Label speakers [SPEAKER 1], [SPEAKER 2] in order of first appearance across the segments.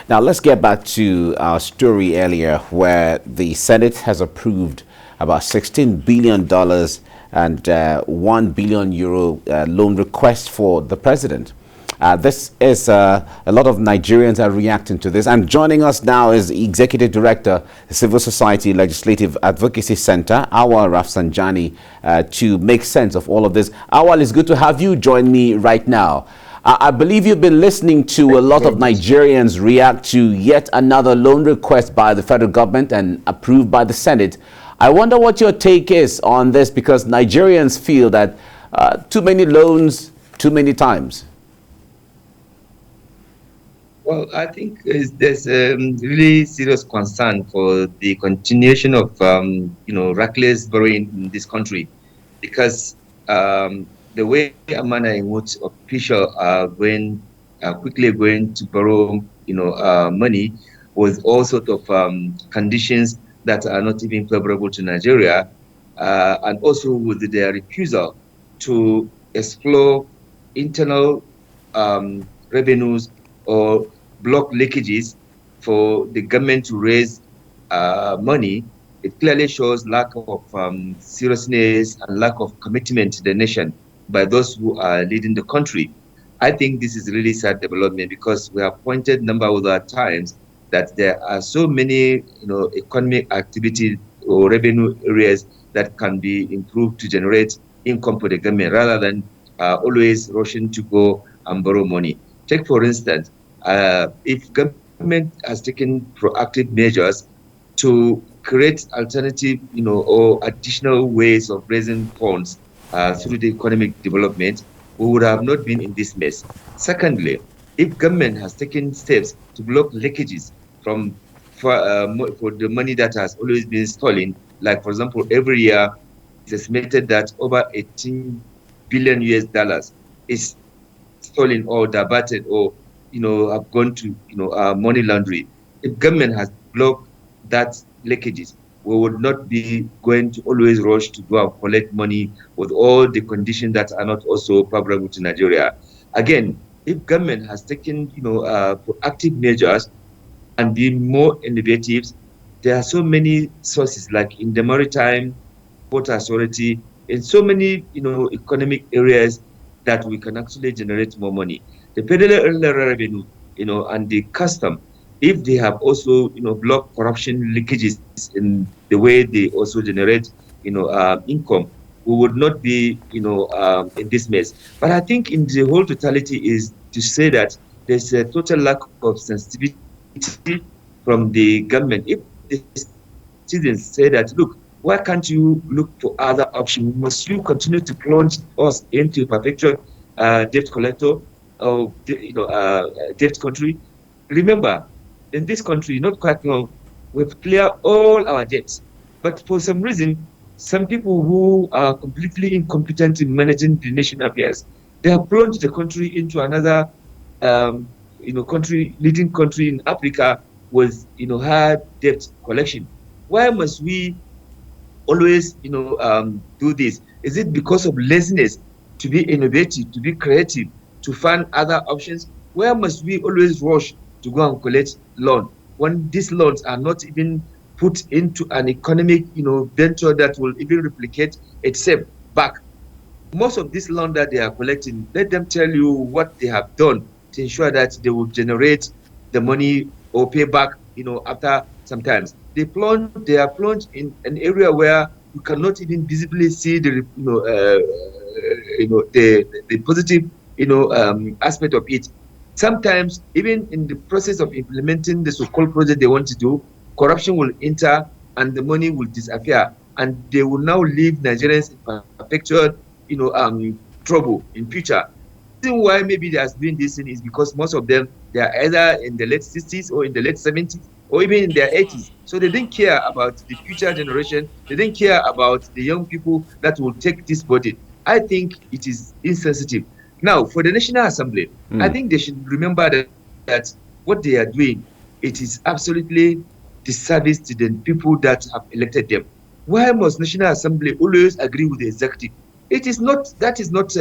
[SPEAKER 1] Now, let's get back to our story earlier where the Senate has approved about $16 billion and €1 billion loan request for the president. This is a lot of Nigerians are reacting to this. And joining us now is Executive Director, Civil Society Legislative Advocacy Center, Auwal Rafsanjani, to make sense of all of this. Auwal, it's good to have you join me right now. I believe you've been listening to a lot of Nigerians react to yet another loan request by the federal government and approved by the Senate. I wonder what your take is on this, because Nigerians feel that too many loans, too many times.
[SPEAKER 2] Well, I think there's really serious concern for the continuation of, reckless borrowing in this country, because the way and manner in which officials are quickly going to borrow, money with all sorts of conditions that are not even favorable to Nigeria, and also with their refusal to explore internal revenues or block leakages for the government to raise money. It clearly shows lack of seriousness and lack of commitment to the nation by those who are leading the country. I think this is really sad development, because we have pointed a number of other times that there are so many economic activity or revenue areas that can be improved to generate income for the government, rather than always rushing to go and borrow money. Take, for instance, if government has taken proactive measures to create alternative, or additional ways of raising funds through the economic development, we would have not been in this mess. Secondly, if government has taken steps to block leakages for the money that has always been stolen, like, for example, every year it's estimated that over $18 billion is stolen or diverted or have gone to money laundering. If government has blocked that leakages, we would not be going to always rush to go and collect money with all the conditions that are not also favorable to Nigeria. Again, if government has taken proactive measures and been more innovative, there are so many sources, like in the maritime, port authority, in so many economic areas that we can actually generate more money. The federal revenue, and the custom, if they have also, blocked corruption leakages in the way they also generate, income, we would not be, in this mess. But I think in the whole totality is to say that there's a total lack of sensitivity from the government. If the citizens say that, look, why can't you look for other options? Must you continue to plunge us into perpetual debt collector or debt country? Remember, in this country, not quite long, we've cleared all our debts. But for some reason, some people who are completely incompetent in managing the national affairs, they have plunged the country into another leading country in Africa with high debt collection. Why must we always do this? Is it because of laziness to be innovative, to be creative, to find other options? Where must we always rush to go and collect loan when these loans are not even put into an economic venture that will even replicate itself back? Most of this loan that they are collecting, let them tell you what they have done to ensure that they will generate the money or pay back after some time. They are plunged in an area where you cannot even visibly see the positive aspect of it. Sometimes, even in the process of implementing the so-called project they want to do, corruption will enter and the money will disappear, and they will now leave Nigerians in perpetual, trouble in future. The reason why maybe they are doing this thing is because most of them, they are either in the late 60s or in the late 70s or even in their 80s. So they didn't care about the future generation. They didn't care about the young people that will take this burden. I think it is insensitive. Now, for the National Assembly, I think they should remember that what they are doing, it is absolutely disservice to the people that have elected them. Why must National Assembly always agree with the executive? That is not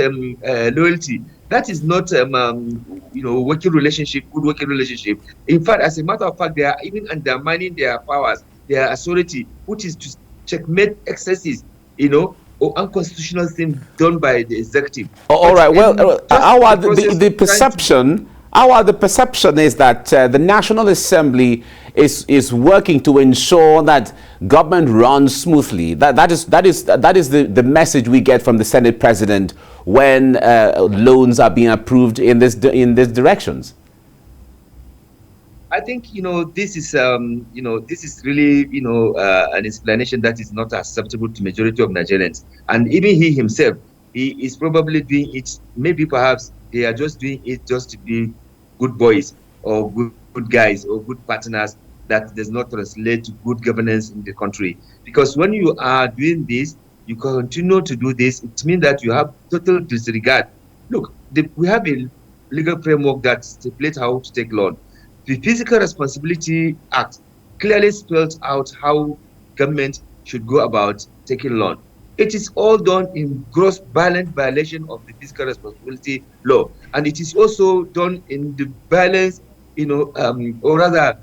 [SPEAKER 2] loyalty. That is not, working relationship, good working relationship. In fact, as a matter of fact, they are even undermining their powers, their authority, which is to checkmate excesses, or unconstitutional things done by the executive.
[SPEAKER 1] All right. Well, the perception is that the National Assembly is working to ensure that government runs smoothly. That is the message we get from the Senate President when loans are being approved in these directions.
[SPEAKER 2] I think this is really an explanation that is not acceptable to majority of Nigerians, and even he himself, he is probably doing it. Maybe perhaps they are just doing it just to be good boys or good guys or good partners. That does not translate to good governance in the country. Because when you are doing this, you continue to do this. It means that you have total disregard. Look, we have a legal framework that stipulates how to take loan. The Fiscal Responsibility Act clearly spells out how government should go about taking loan. It is all done in gross violent violation of the Fiscal Responsibility Law, and it is also done in the violence, or rather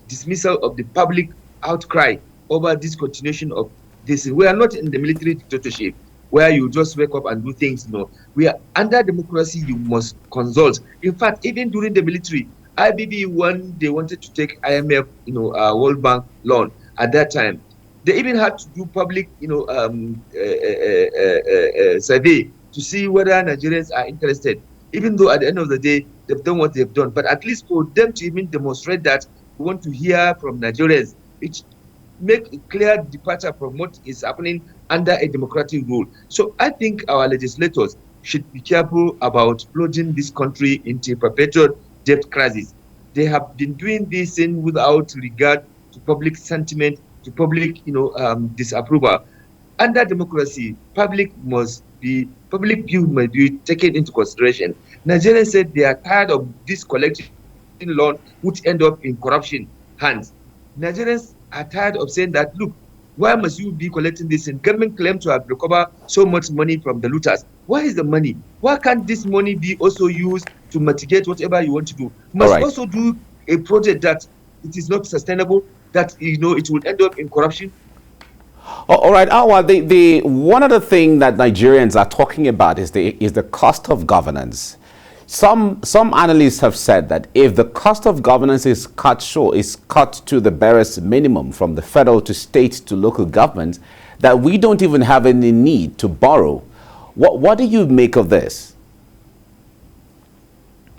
[SPEAKER 2] dismissal of the public outcry over discontinuation of this. We are not in the military dictatorship where you just wake up and do things. We are under democracy. You must consult. In fact, even during the military, IBB, when they wanted to take IMF, World Bank loan at that time, they even had to do public, survey to see whether Nigerians are interested. Even though at the end of the day, they've done what they've done, but at least for them to even demonstrate that we want to hear from Nigerians, it make a clear departure from what is happening under a democratic rule. So I think our legislators should be careful about plunging this country into a perpetual debt crisis. They have been doing this thing without regard to public sentiment, to public, disapproval. Under democracy, public view must be taken into consideration. Nigerians said they are tired of this collecting loan, which end up in corruption hands. Nigerians are tired of saying that, look, why must you be collecting this? And government claim to have recovered so much money from the looters. Why is the money? Why can't this money be also used to mitigate whatever you want to do? Must also do a project that it is not sustainable, that it will end up in corruption.
[SPEAKER 1] All right, Auwal, the one other thing that Nigerians are talking about is the cost of governance. Some analysts have said that if the cost of governance is cut to the barest minimum from the federal to state to local governments, that we don't even have any need to borrow. What do you make of this?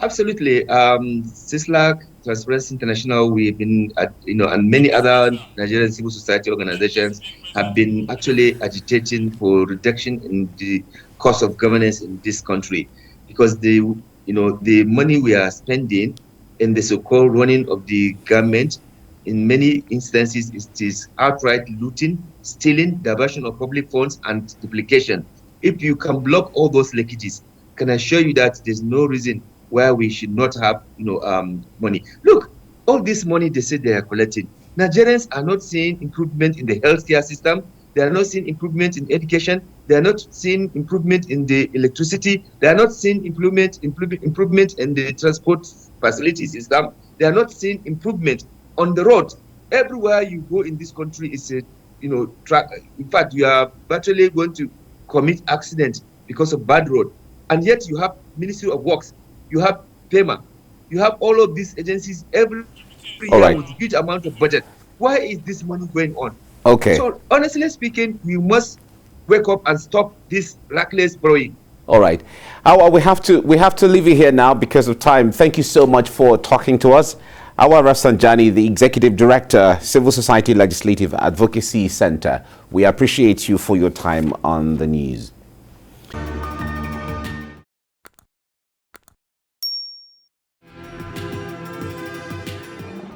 [SPEAKER 2] Absolutely. CISLAC, Transparency International, we've been and many other Nigerian civil society organizations have been actually agitating for reduction in the cost of governance in this country, because the money we are spending in the so-called running of the government, in many instances, it is outright looting, stealing, diversion of public funds, and duplication. If you can block all those leakages, can I assure you that there's no reason why we should not have money. Look, all this money they say they are collecting, Nigerians are not seeing improvement in the healthcare system. They are not seeing improvement in education. They are not seeing improvement in the electricity. They are not seeing improvement in the transport facility system. They are not seeing improvement on the road. Everywhere you go in this country is a track. In fact, you are virtually going to commit accident because of bad road. And yet you have Ministry of Works, you have FEMA, you have all of these agencies every year with huge amount of budget. Why is this money going on?
[SPEAKER 1] Okay.
[SPEAKER 2] So honestly speaking, we must wake up and stop this reckless borrowing.
[SPEAKER 1] All right. We have to leave you here now because of time. Thank you so much for talking to us. Auwal Rafsanjani, the Executive Director, Civil Society Legislative Advocacy Center. We appreciate you for your time on the news.